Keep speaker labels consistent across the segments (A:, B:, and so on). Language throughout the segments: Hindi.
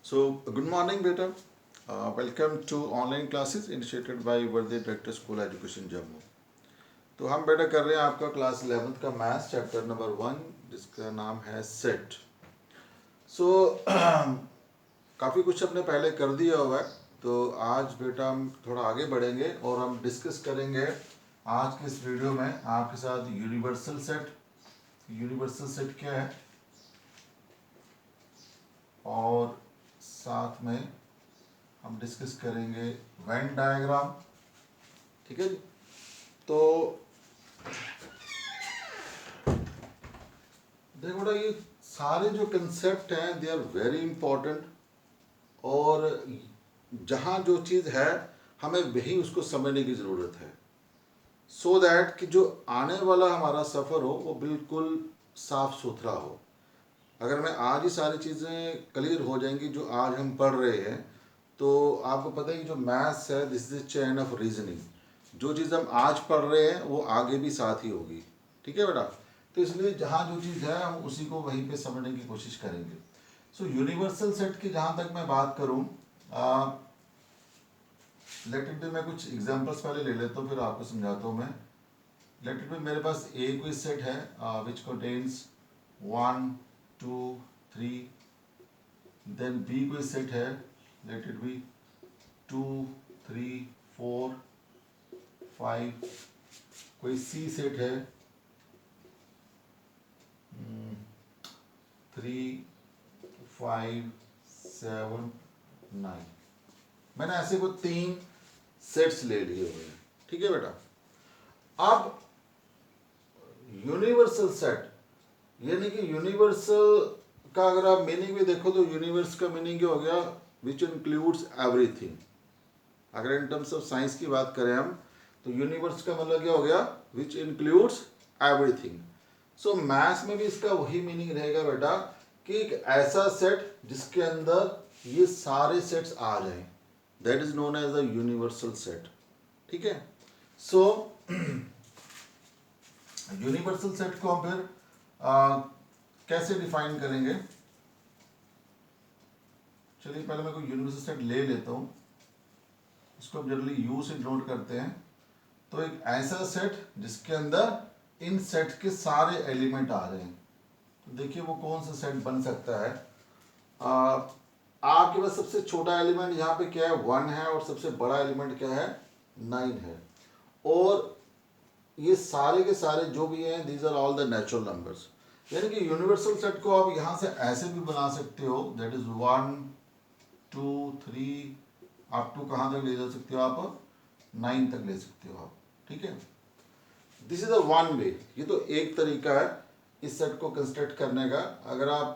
A: So, good morning, beta. Welcome to online classes initiated by Worthy Director School Education Jammu. तो हम बेटा कर रहे हैं आपका क्लास 11th का मैथ्स चैप्टर नंबर 1 जिसका नाम है सेट. सो काफ़ी कुछ हमने पहले कर दिया हुआ है. तो आज बेटा हम थोड़ा आगे बढ़ेंगे और हम डिस्कस करेंगे आज के इस वीडियो में आपके साथ यूनिवर्सल सेट. यूनिवर्सल सेट क्या है और साथ में हम डिस्कस करेंगे वेन डायग्राम. ठीक है जी. तो देखो बेटा ये सारे जो कंसेप्ट हैं दे आर वेरी इंपॉर्टेंट और जहाँ जो चीज़ है हमें वही उसको समझने की ज़रूरत है सो दैट कि जो आने वाला हमारा सफ़र हो वो बिल्कुल साफ सुथरा हो. अगर मैं आज ही सारी चीज़ें क्लियर हो जाएंगी जो आज हम पढ़ रहे हैं तो आपको पता है कि जो मैथ्स है this is chain of reasoning. जो चीज़ हम आज पढ़ रहे हैं वो आगे भी साथ ही होगी. ठीक है बेटा. तो इसलिए जहाँ जो चीज़ है हम उसी को वहीं पे समझने की कोशिश करेंगे. सो यूनिवर्सल सेट की जहाँ तक मैं बात करूँ लेट इट बी मैं कुछ एग्जांपल्स पहले ले लेता हूँ फिर आपको समझाता हूँ मैं. लेट इट बी मेरे पास ए कोई सेट है विच कंटेन्स 1 2 3. देन बी कोई सेट है लेट इट बी 2 3 4 5. कोई सी सेट है 3 5 7 9. मैंने ऐसे को 3 सेट्स ले लिए हुए हैं. ठीक है बेटा. अब यूनिवर्सल सेट यानी कि यूनिवर्सल का अगर आप मीनिंग भी देखो तो यूनिवर्स का मीनिंग क्या हो गया विच इंक्लूड्स एवरीथिंग. अगर इन टर्म्स ऑफ साइंस की बात करें हम तो यूनिवर्स का मतलब क्या हो गया which includes everything. So maths में भी इसका वही मीनिंग रहेगा बेटा कि एक ऐसा सेट जिसके अंदर ये सारे सेट्स आ जाएं that is known as the universal set. ठीक है. सो यूनिवर्सल सेट को हम फिर कैसे डिफाइन करेंगे. चलिए पहले मैं कोई यूनिवर्सल सेट ले लेता हूं. इसको हम जनरली यू से डिनोट करते हैं. तो एक ऐसा सेट जिसके अंदर इन सेट के सारे एलिमेंट आ रहे हैं. तो देखिए वो कौन सा सेट बन सकता है. आपके पास सबसे छोटा एलिमेंट यहाँ पे क्या है 1 है और सबसे बड़ा एलिमेंट क्या है 9 है. और ये सारे के सारे जो भी हैं these are all the natural numbers. यानी कि यूनिवर्सल सेट को आप यहाँ से ऐसे भी बना सकते हो दैट इज 1 2 3 अप टू कहाँ तक ले जा सकते हो आप 9 तक ले सकते हो आप. ठीक है. This is the one way. ये तो एक तरीका है इस सेट को कंस्ट्रक्ट करने का. अगर आप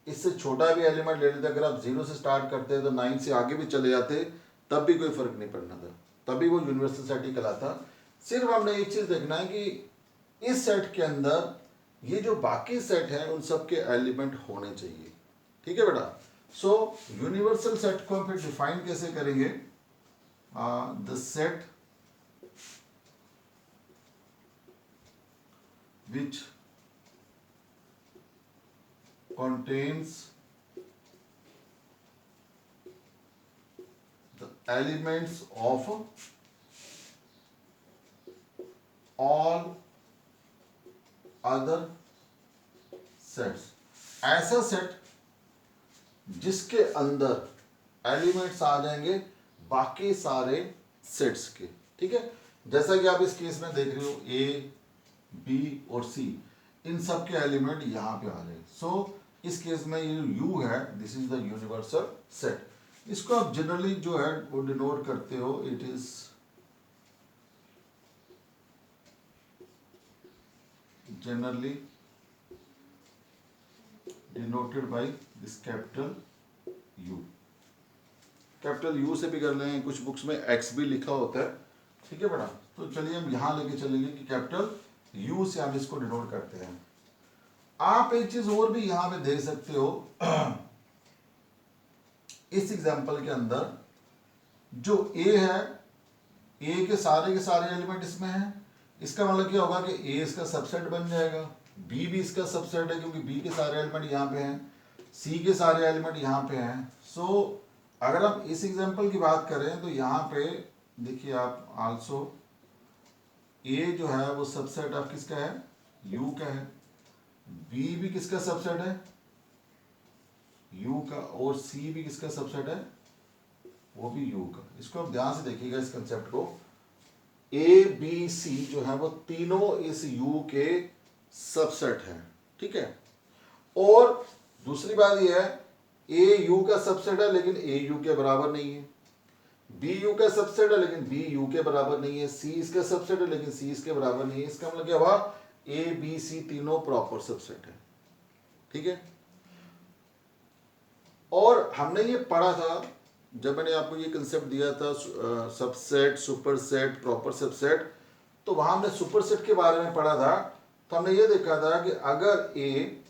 A: इससे छोटा भी एलिमेंट ले लेते अगर आप 0 से स्टार्ट करते तो 9 से आगे भी चले जाते तब भी कोई फर्क नहीं पड़ना था. तभी वो यूनिवर्सल सेट ही कहलाता. सिर्फ हमने एक चीज देखना है कि इस सेट के अंदर ये जो बाकी सेट है उन सब के एलिमेंट होने चाहिए. ठीक है बेटा. सो यूनिवर्सल सेट को हम फिर डिफाइन कैसे करेंगे. The set which contains the elements of all other sets. ऐसा सेट जिसके अंदर एलिमेंट्स आ जाएंगे बाकी सारे सेट्स के. ठीक है. जैसा कि आप इस केस में देख रहे हो ए बी और सी इन सब के एलिमेंट यहाँ पे आ रहे हैं. सो इस केस में ये यू है this is the universal set. इसको आप जनरली जो है वो डिनोट करते हो it is generally denoted by this capital you. Capital you से भी कर लें. कुछ बुक्स में एक्स भी लिखा होता है. ठीक है बेटा. तो चलिए हम यहां लेके चलेंगे कि कैपिटल यू से हम इसको डिनोट करते हैं. आप एक चीज और भी यहां पे देख सकते हो इस एग्जांपल के अंदर जो ए है ए के सारे एलिमेंट इसमें हैं. इसका मतलब क्या होगा कि ए इसका सबसेट बन जाएगा. बी भी इसका सबसेट है क्योंकि बी के सारे एलिमेंट यहाँ पे हैं. सी के सारे एलिमेंट यहाँ पे हैं। सो अगर हम इस एग्जांपल की बात करें तो यहाँ पे देखिए आप आल्सो ए जो है वो सबसेट ऑफ किसका है, यू का है, बी भी किसका सबसेट है, यू का, और सी भी किसका सबसेट है, वो भी यू का। इसको आप ध्यान से देखिएगा इस कंसेप्ट को। ए बी सी जो है वो तीनों इस यू के सबसेट हैं, ठीक है। और दूसरी बात यह है, ए यू का सबसेट है लेकिन ए यू के बराबर नहीं है, बी यू का सबसेट है लेकिन बी यू के बराबर नहीं है, सी इसका सबसेट है लेकिन सी इसके बराबर नहीं है। इसका मतलब क्या हुआ, ए बी सी तीनों प्रॉपर सबसेट है, ठीक है। और हमने ये पढ़ा था जब मैंने आपको ये कंसेप्ट दिया था सबसेट, सुपरसेट, प्रॉपर सबसेट, तो वहां हमने सुपरसेट के बारे में पढ़ा था। तो हमने ये देखा था कि अगर A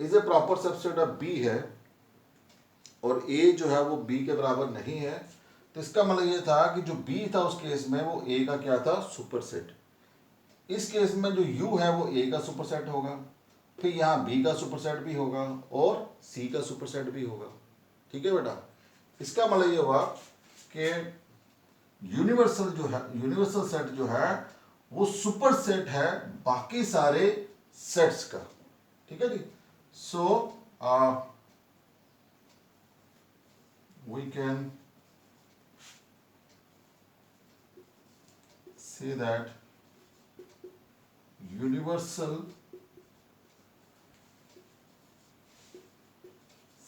A: is a proper subset of B है और ए जो है वो बी के बराबर नहीं है, तो इसका मतलब ये था कि जो बी था उस केस में वो ए का क्या था, सुपरसेट। इस केस में जो यू है वो ए का सुपरसेट होगा, फिर यहाँ बी का सुपरसेट भी होगा और सी का सुपरसेट भी होगा, ठीक है बेटा। इसका मतलब ये हुआ कि यूनिवर्सल जो है, यूनिवर्सल सेट जो है वो सुपरसेट है बाकी सारे सेट्स का, ठीक है जी। सो we can say that universal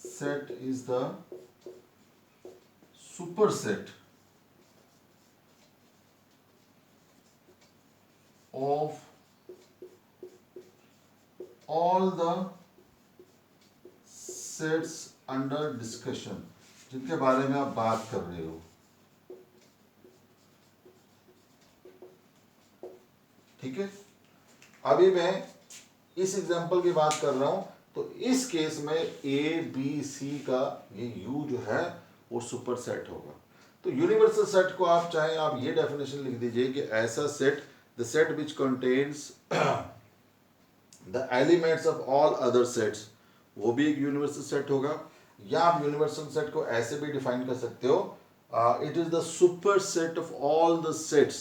A: set is the superset of all the sets under discussion, जिनके बारे में आप बात कर रहे हो, ठीक है। अभी मैं इस एग्जांपल की बात कर रहा हूं, तो इस केस में ए बी सी का ये यू जो है वो सुपरसेट होगा। तो यूनिवर्सल सेट को आप चाहे आप ये डेफिनेशन लिख दीजिए कि ऐसा set, the set which contains the elements of all other sets, वो भी एक यूनिवर्सल सेट होगा। या आप यूनिवर्सल सेट को ऐसे भी डिफाइन कर सकते हो, it is the super set of all the sets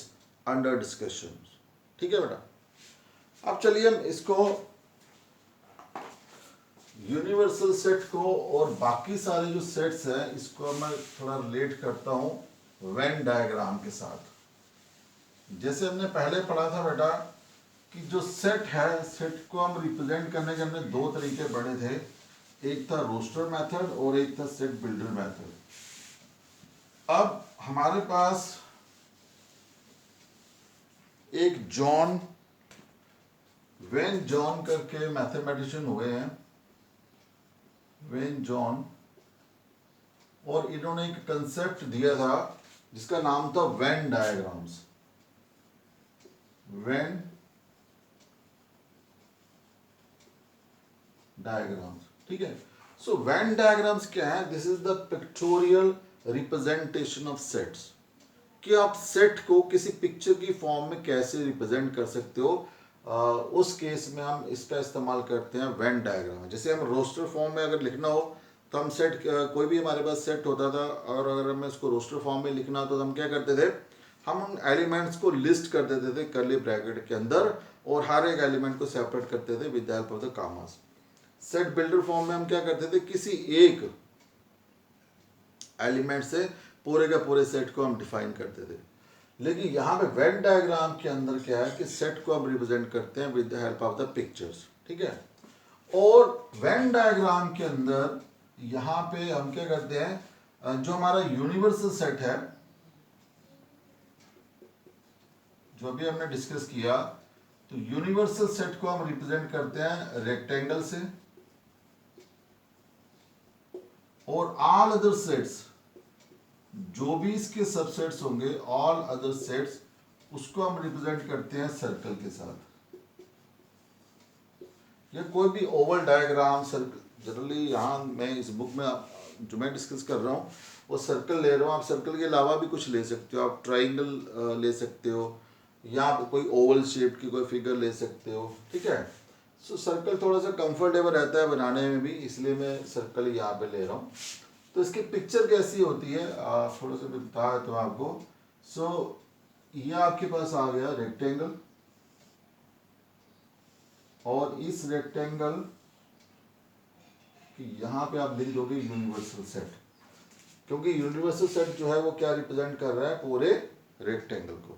A: under discussion, ठीक है बेटा। अब चलिए हम इसको यूनिवर्सल सेट को और बाकी सारे जो सेट्स हैं इसको मैं थोड़ा रिलेट करता हूं वेन डायग्राम के साथ। जैसे हमने पहले पढ़ा था बेटा कि जो सेट है, सेट को हम रिप्रेजेंट करने के हमने दो तरीके पढ़े थे, एक था रोस्टर मेथड और एक था सेट बिल्डर मेथड। अब हमारे पास एक जॉन, वेन जॉन करके मैथमेटिशियन हुए हैं, वेन जॉन, और इन्होंने एक कंसेप्ट दिया था जिसका नाम था वेन डायग्राम्स, वेन डायग्राम्स, ठीक है। सो वेन डायग्राम्स क्या है, this is the pictorial representation of sets, कि आप सेट को किसी पिक्चर की फॉर्म में कैसे रिप्रेजेंट कर सकते हो। उस केस में हम इसका इस्तेमाल करते हैं वेन डायग्राम। जैसे हम रोस्टर फॉर्म में अगर लिखना हो तो हम सेट, कोई भी हमारे पास सेट होता था और अगर हमें उसको रोस्टर फॉर्म में लिखना तो हम क्या करते थे, हम उन एलिमेंट्स को लिस्ट कर देते थे कर्ली ब्रैकेट के अंदर और हर एक एलिमेंट को सेपरेट करते थे with the help of the commas. Set builder form में हम क्या करते थे, किसी एक एलिमेंट से पूरे का पूरे सेट को हम डिफाइन करते थे। लेकिन यहाँ पे वेन डायग्राम के अंदर क्या है कि सेट को हम रिप्रेजेंट करते हैं with the help of the pictures, ठीक है। और वेन डायग्राम के अंदर यहाँ पे हम क्या करते हैं, जो हमारा यूनिवर्सल सेट है जो अभी हमने डिस्कस किया, तो यूनिवर्सल सेट को हम रिप्रेजेंट करते हैं रेक्टेंगल से, और ऑल अदर सेट्स, जो भी इसके सबसेट्स होंगे, ऑल अदर सेट्स, उसको हम रिप्रेजेंट करते हैं सर्कल के साथ। या कोई भी ओवल डायग्राम, सर्कल, जनरली यहाँ मैं इस बुक में जो मैं डिस्कस कर रहा हूँ वो सर्कल ले रहा हूँ। आप सर्कल के अलावा भी कुछ ले सकते हो, आप ट्राइंगल ले सकते हो, या कोई ओवल शेप की कोई फिगर ले सकते हो, ठीक है। सो सर्कल थोड़ा सा कंफर्टेबल रहता है बनाने में भी, इसलिए मैं सर्कल यहाँ पे ले रहा हूँ। तो इसकी पिक्चर कैसी होती है थोड़ा सा मैं बता देता हूँ आपको। सो ये आपके पास आ गया रेक्टेंगल, और इस रेक्टेंगल की यहाँ पे आप लिख दोगे यूनिवर्सल सेट, क्योंकि यूनिवर्सल सेट जो है वो क्या रिप्रेजेंट कर रहा है, पूरे रेक्टेंगल को।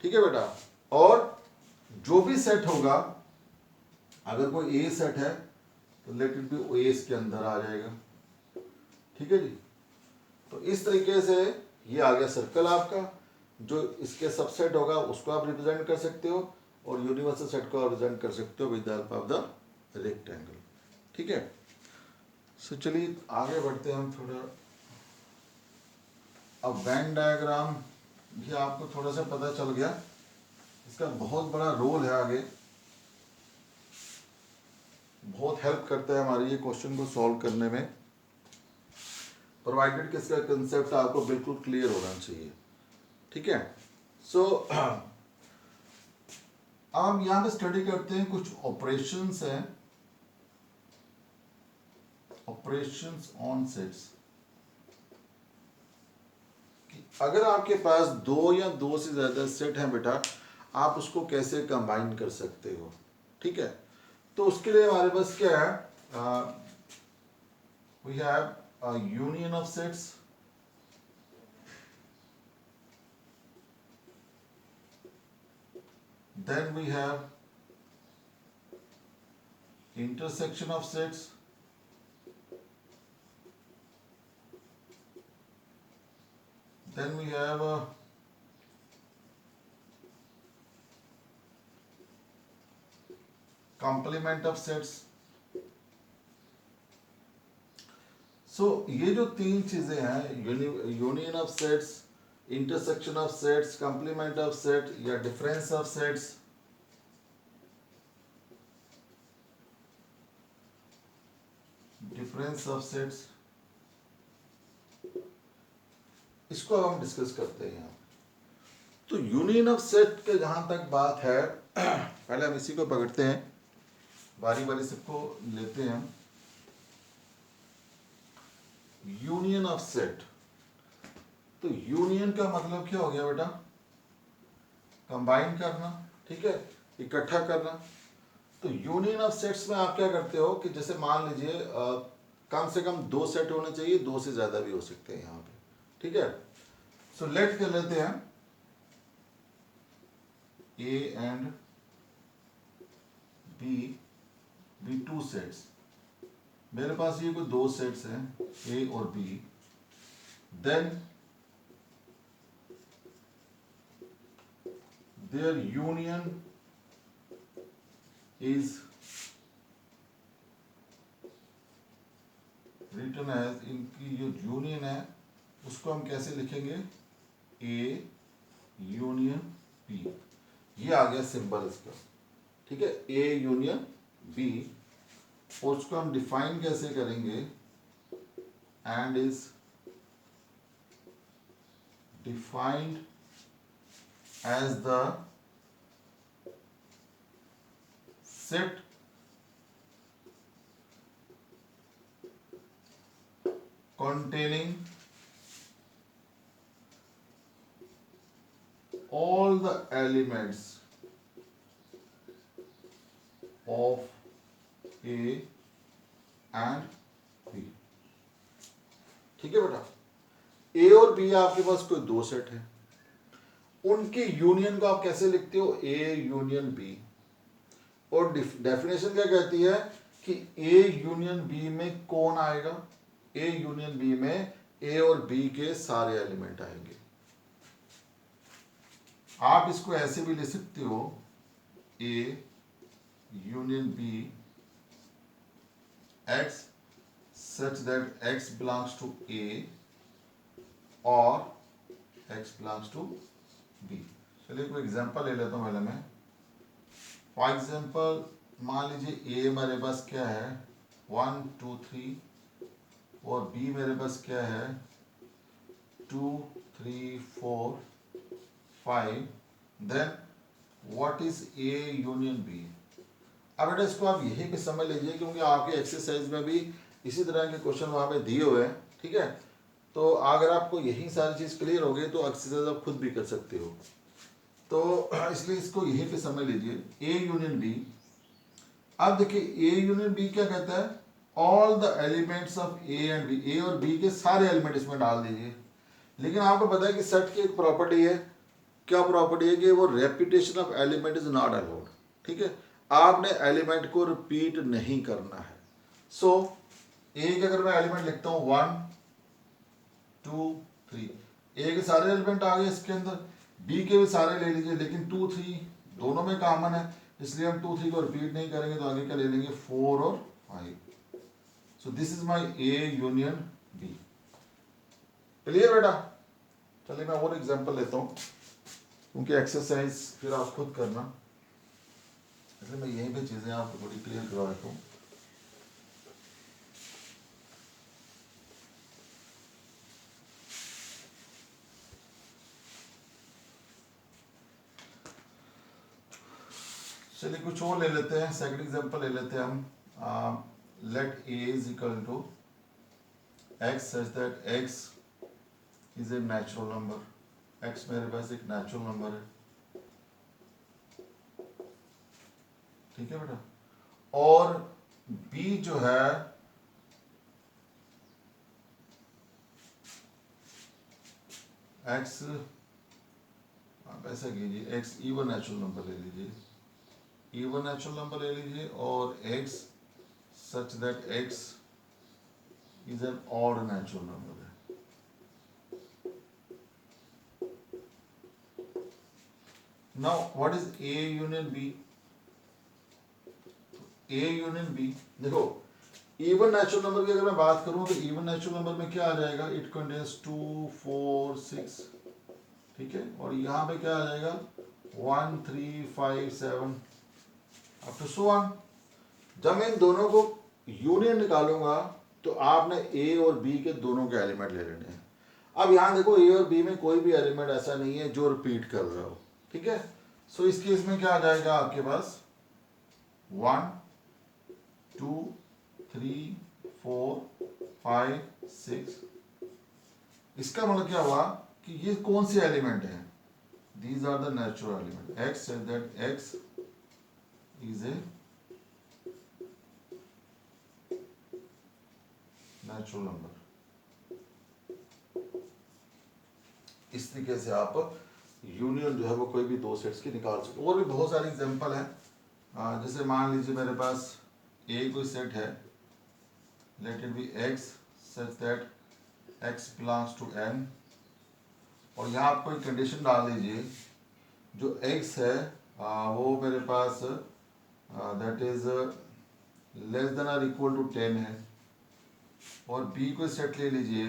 A: ठीक है बेटा, और जो भी सेट होगा, अगर कोई ए सेट है तो लेट इट बी ए के अंदर आ जाएगा। ठीक है जी, तो इस तरीके से ये आ गया सर्कल आपका। जो इसके सबसेट होगा उसको आप रिप्रेजेंट कर सकते हो, और यूनिवर्सल सेट को आप रिप्रेजेंट कर सकते हो with the help of the rectangle. ठीक है, सो चलिए आगे बढ़ते हैं हम थोड़ा। अब वेन डायग्राम भी आपको थोड़ा सा पता चल गया, इसका बहुत बड़ा रोल है आगे, बहुत हेल्प करता है हमारे ये क्वेश्चन को सॉल्व करने में, प्रोवाइडेड कि इसका कंसेप्ट आपको बिल्कुल क्लियर होना चाहिए। ठीक है, सो हम यहाँ पे स्टडी करते हैं कुछ ऑपरेशंस हैं, ऑपरेशंस ऑन सेट्स। अगर आपके पास दो या दो से ज्यादा सेट हैं बेटा, आप उसको कैसे कंबाइन कर सकते हो। ठीक है, तो उसके लिए हमारे पास क्या है, we have union of sets, then we have intersection of sets, then we have complement of sets। So ये जो तीन चीजें हैं, union of sets, intersection of sets, complement of set या difference of sets, difference of sets, इसको अब हम डिस्कस करते हैं यहाँ। तो यूनियन ऑफ सेट के जहां तक बात है, पहले हम इसी को पकड़ते हैं, बारी बारी सबको लेते हैं हम। यूनियन ऑफ सेट, तो यूनियन का मतलब क्या हो गया बेटा, कंबाइन करना। ठीक है, इकट्ठा करना। तो यूनियन ऑफ सेट्स में आप क्या करते हो कि जैसे मान लीजिए कम से कम दो सेट होने चाहिए, दो से ज्यादा भी हो सकते हैं यहाँ पे। ठीक है, सो लेट कर लेते हैं A and B, be two sets. मेरे पास ये कोई दो सेट्स हैं, ए और B. Then their union is written as, इनकी जो यूनियन है उसको हम कैसे लिखेंगे, ए यूनियन बी। ये आ गया सिंबल इसका। ठीक है, ए यूनियन बी, और उसको हम डिफाइन कैसे करेंगे, and is defined as the set containing all the elements of A and B। ठीक है बेटा, ए और बी आपके पास कोई दो सेट है, उनकी यूनियन को आप कैसे लिखते हो, ए यूनियन बी। और डेफिनेशन क्या कहती है कि ए यूनियन बी में कौन आएगा, ए यूनियन बी में ए और बी के सारे एलिमेंट आएंगे। आप इसको ऐसे भी लिख सकते हो, A union B x such that x belongs to A और एक्स बिलोंग्स टू बी। चलिए कोई एग्जांपल ले लेता हूं पहले मैं। फॉर एग्जांपल मान लीजिए ए मेरे पास क्या है 1 2 3, और बी मेरे पास क्या है 2 3 4 5। Then what is A union B. अब बेटा इसको आप यहीं पे समझ लीजिए, क्योंकि आपके एक्सरसाइज में भी इसी तरह के क्वेश्चन वहाँ पे दिए हुए हैं, ठीक है। तो अगर आपको यही सारी चीज़ क्लियर हो गई तो एक्सरसाइज आप खुद भी कर सकते हो। तो इसलिए इसको यहीं पे समझ लीजिए, ए यूनियन बी। अब देखिए ए यूनियन बी क्या कहता है, all the elements of A and B, A और बी के सारे एलिमेंट इसमें डाल दीजिए। लेकिन आपको पता है कि सेट की एक प्रॉपर्टी है, क्या प्रॉपर्टी है कि वो repetition of element is not allowed, ठीक है। आपने एलिमेंट को रिपीट नहीं करना है। सो ए के अगर मैं एलिमेंट लिखता हूं 1 2 3, ए के सारे एलिमेंट आ गए इसके अंदर, बी के भी सारे ले लीजिए, लेकिन 2 3 दोनों में कॉमन है, इसलिए हम 2 3 को रिपीट नहीं करेंगे, तो आगे क्या ले लेंगे 4 और 5। So this is my A union B. Clear बेटा? चलिए मैं और एग्जांपल लेता हूँ, क्योंकि एक्सरसाइज फिर आप खुद करना, इसलिए मैं यहीं पे चीज़ें आपको थोड़ी क्लियर करवा देता हूँ। चलिए कुछ और ले लेते हैं, सेकंड एग्जांपल ले लेते हैं हम। Let A is equal to x such that x is a natural number. X मेरे पास एक नेचुरल नंबर है, ठीक है बेटा। और बी जो है एक्स, आप ऐसा कीजिए, एक्स इवन नेचुरल नंबर ले लीजिए, इवन नेचुरल नंबर ले लीजिए, और X such that x is an odd natural number है। Now what is A union B? A union B, देखो इवन नेचुरल नंबर की अगर मैं बात करूं तो इवन नेचुरल नंबर में क्या आ जाएगा, इट कंटेन्स 2 4 6, ठीक है। और यहाँ पे क्या आ जाएगा 1 3 5 7 अप टू सो ऑन। जब मैं इन दोनों को यूनियन निकालूंगा तो आपने ए और बी के दोनों के एलिमेंट ले लेने हैं। अब यहाँ देखो ए और बी में कोई भी एलिमेंट ऐसा नहीं है जो रिपीट कर रहा हो, ठीक है। सो इस केस में क्या आ जाएगा आपके पास 1 2 3 4 5 6। इसका मतलब क्या हुआ कि ये कौन से एलिमेंट है, these are the natural element. X says that x is a natural number. इस तरीके से आप यूनियन जो है वो कोई भी दो सेट्स की निकाल सकते। और भी बहुत सारे एग्जांपल हैं, जैसे मान लीजिए मेरे पास ए कोई सेट है, let it be x such that x belongs to N, और यहाँ आप कोई कंडीशन डाल दीजिए, जो एक्स है वो मेरे पास दैट इज लेस देन और इक्वल टू 10 है, और बी को सेट ले लीजिए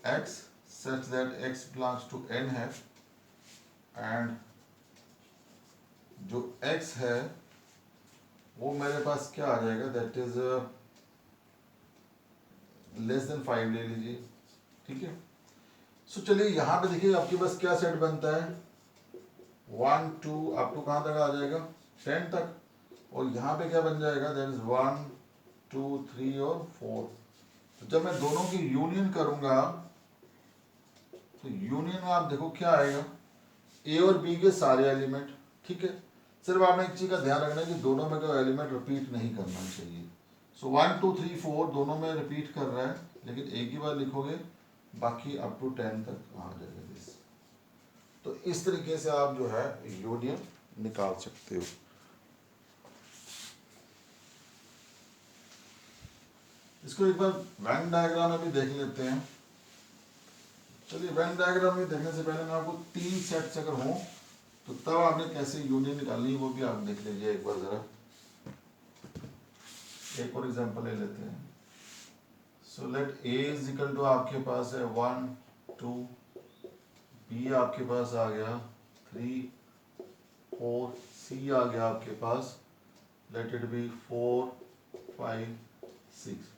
A: x such that x belongs to n है, एंड जो x है वो मेरे पास क्या आ जाएगा, दैट इज लेस देन 5 ले लीजिए, ठीक है। सो चलिए यहाँ पे देखिए आपके पास क्या सेट बनता है 1 2 अप टू कहाँ तक आ जाएगा 10 तक, और यहाँ पे क्या बन जाएगा दैट इज 1 2 3 और 4। तो जब मैं दोनों की यूनियन करूंगा तो यूनियन में आप देखो क्या आएगा, ए और बी के सारे एलिमेंट, ठीक है। सिर्फ आपने एक चीज का ध्यान रखना है कि दोनों में कोई एलिमेंट रिपीट नहीं करना चाहिए। सो 1 2 3 4 दोनों में रिपीट कर रहा है, लेकिन एक ही बार लिखोगे, बाकी अप टू 10 तक आ जाएगा दिस। तो इस तरीके से आप जो है यूनियन निकाल सकते हो। इसको एक बार वेन डायग्राम में भी देख लेते हैं। चलिए वेन डायग्राम में देखने से पहले मैं आपको 3 सेट्स अगर हों तो तब आपने कैसे यूनियन निकालनी है वो भी आप देख लीजिए एक बार जरा। एक और एग्जांपल ले लेते हैं। So let A is equal to आपके पास है 1 2, बी आपके पास आ गया 3 4, सी आ गया आपके पास लेट इट बी 4 5 6,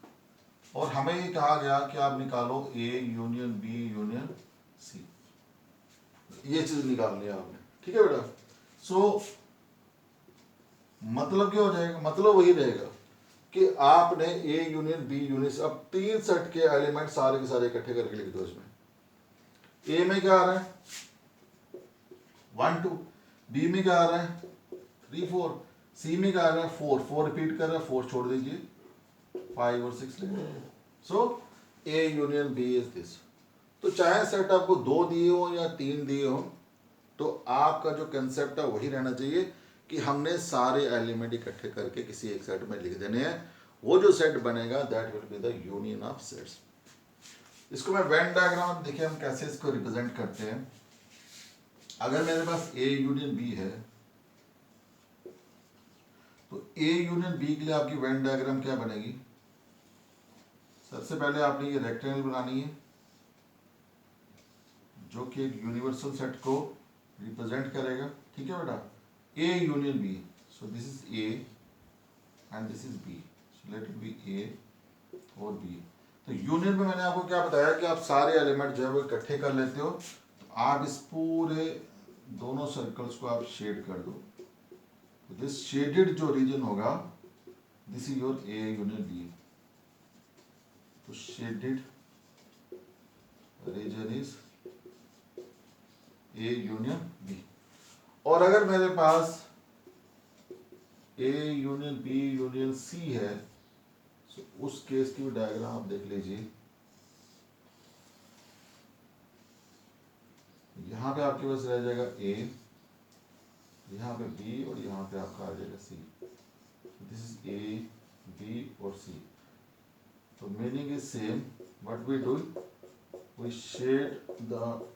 A: और हमें ये कहा गया कि आप निकालो A union B union C, ये चीज निकालनी है आपने, ठीक है बेटा। सो मतलब क्या हो जाएगा, मतलब वही रहेगा कि आपने ए यूनियन बी यूनियन, अब 3 सेट के एलिमेंट सारे के सारे इकट्ठे करके लिख दो। इसमें ए में क्या आ रहा है 1 2, बी में क्या आ रहा है 3 4, सी में क्या आ रहा है 4 4 रिपीट कर रहा है, 4 छोड़ दीजिए 5 और 6 ले। So A union B is this. तो चाहे सेट आपको 2 दिए हो या 3 दिए हो, तो आपका जो कंसेप्ट है वही रहना चाहिए कि हमने सारे एलिमेंट इकट्ठे करके किसी एक सेट में लिख देने हैं। वो जो सेट बनेगा that will be the union of sets. इसको मैं वेन डायग्राम देखिए हम कैसे इसको रिप्रेजेंट करते हैं। अगर मेरे पास ए यूनियन बी है, तो ए यूनियन बी के लिए आपकी वेन डायग्राम क्या बनेगी? सबसे पहले आपने ये रेक्टेंगल बनानी है जो कि एक यूनिवर्सल सेट को रिप्रेजेंट करेगा। ठीक है बेटा, A union B, so this is A and this is B, so let it be A और बी। तो यूनियन में मैंने आपको क्या बताया कि आप सारे एलिमेंट जो है वो इकट्ठे कर लेते हो, तो आप इस पूरे दोनों सर्कल्स को आप शेड कर दो। तो दिस शेडेड जो रीजन होगा this is your A union B. तो shaded region is A union B. और अगर मेरे पास A union B union C है, तो उस केस की डायग्राम आप देख लीजिए। यहां पे आपके पास रह जाएगा ए, यहाँ पे बी और यहाँ पे आपका आ जाएगा C. This is A B और सी। तो meaning is same, what we do, we shade the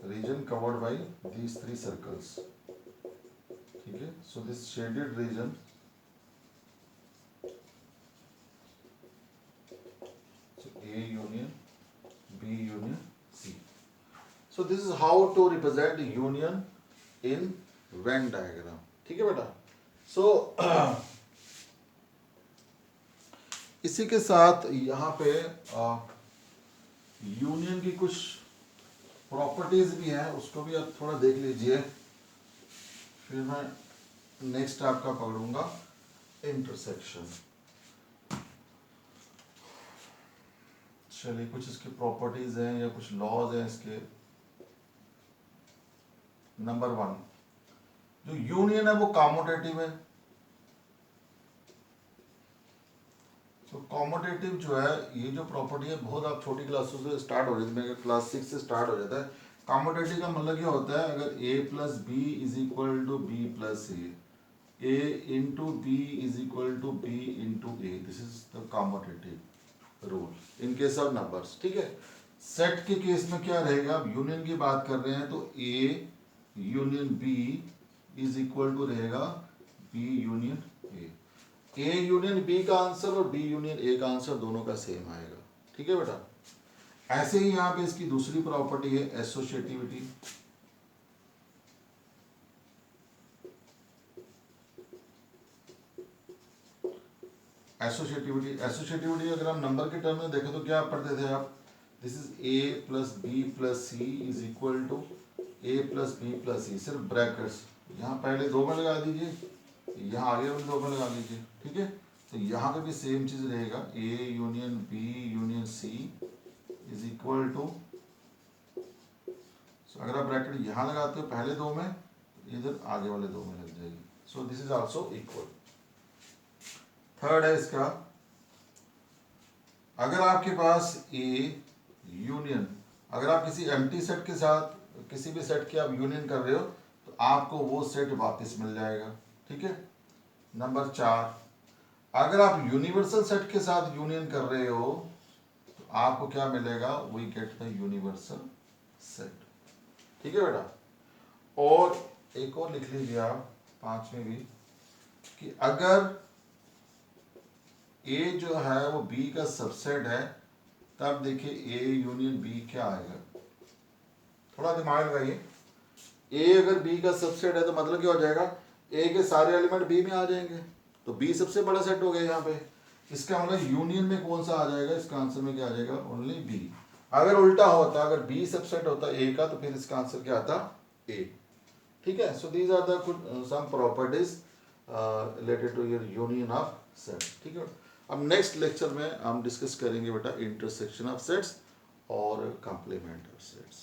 A: region covered by these 3 circles. ठीक है, so this shaded region, so A union B union C. So this is how to represent union in Venn diagram. ठीक है बेटा। so इसी के साथ यहाँ पे यूनियन की कुछ प्रॉपर्टीज भी हैं, उसको भी आप थोड़ा देख लीजिए, फिर मैं नेक्स्ट आपका पकड़ूंगा इंटरसेक्शन। चलिए कुछ इसकी प्रॉपर्टीज हैं या कुछ लॉज हैं इसके। नंबर 1, जो यूनियन है वो कॉम्यूटेटिव है। तो कॉम्यूटेटिव जो है, ये जो प्रॉपर्टी है बहुत आप छोटी क्लासों से स्टार्ट हो जाती है, क्लास 6 से स्टार्ट हो जाता है। कॉम्यूटेटिव का मतलब क्या होता है, अगर a plus b is equal to b plus a into b is equal to b into a, this is the commutative rule in case of numbers. ठीक है, सेट के केस में क्या रहेगा, अब यूनियन की बात कर रहे हैं तो a union b is equal to रहेगा b union A union B का आंसर और बी यूनियन ए का आंसर दोनों का सेम आएगा। ठीक है बेटा। ऐसे ही यहां पे इसकी दूसरी प्रॉपर्टी है एसोसिएटिविटी। एसोसिएटिविटी अगर हम नंबर के टर्म में देखें तो क्या पढ़ते थे आप, this is A plus B plus C is equal to A plus B plus C, सिर्फ ब्रैकेट्स यहाँ पहले 2 में लगा दीजिए, यहाँ आगे भी 2 में लगा लीजिए। ठीक है, तो यहाँ पे भी सेम चीज रहेगा, A union B union C is equal to, अगर आप ब्रैकेट यहाँ लगाते हो पहले 2 में, तो इधर आगे वाले 2 में लग जाएगी। सो this is also equal. Third है इसका, अगर आपके पास ए यूनियन, अगर आप किसी एम्प्टी सेट के साथ किसी भी सेट की आप यूनियन कर रहे हो तो आपको वो सेट वापस मिल जाएगा। ठीक है। नंबर 4, अगर आप यूनिवर्सल सेट के साथ यूनियन कर रहे हो तो आपको क्या मिलेगा, we get the universal set. ठीक है बेटा। और एक और लिख लीजिए आप 5 में भी, कि अगर ए जो है वो बी का सबसेट है, तब देखिए ए यूनियन बी क्या आएगा, थोड़ा दिमाग लगाइए। ए अगर बी का सबसेट है तो मतलब क्या हो जाएगा, ए के सारे एलिमेंट बी में आ जाएंगे, तो बी सबसे बड़ा सेट हो गया यहाँ पे। इसका मतलब यूनियन में कौन सा आ जाएगा, इसका आंसर में क्या आ जाएगा, ओनली बी। अगर उल्टा होता, अगर बी सबसेट होता ए का, तो फिर इसका आंसर क्या आता, ए। ठीक है. So these are the some properties related to your union of set. ठीक है. अब नेक्स्ट लेक्चर में हम डिस्कस करेंगे बेटा इंटरसेक्शन ऑफ सेट्स और कंप्लीमेंट ऑफ सेट्स.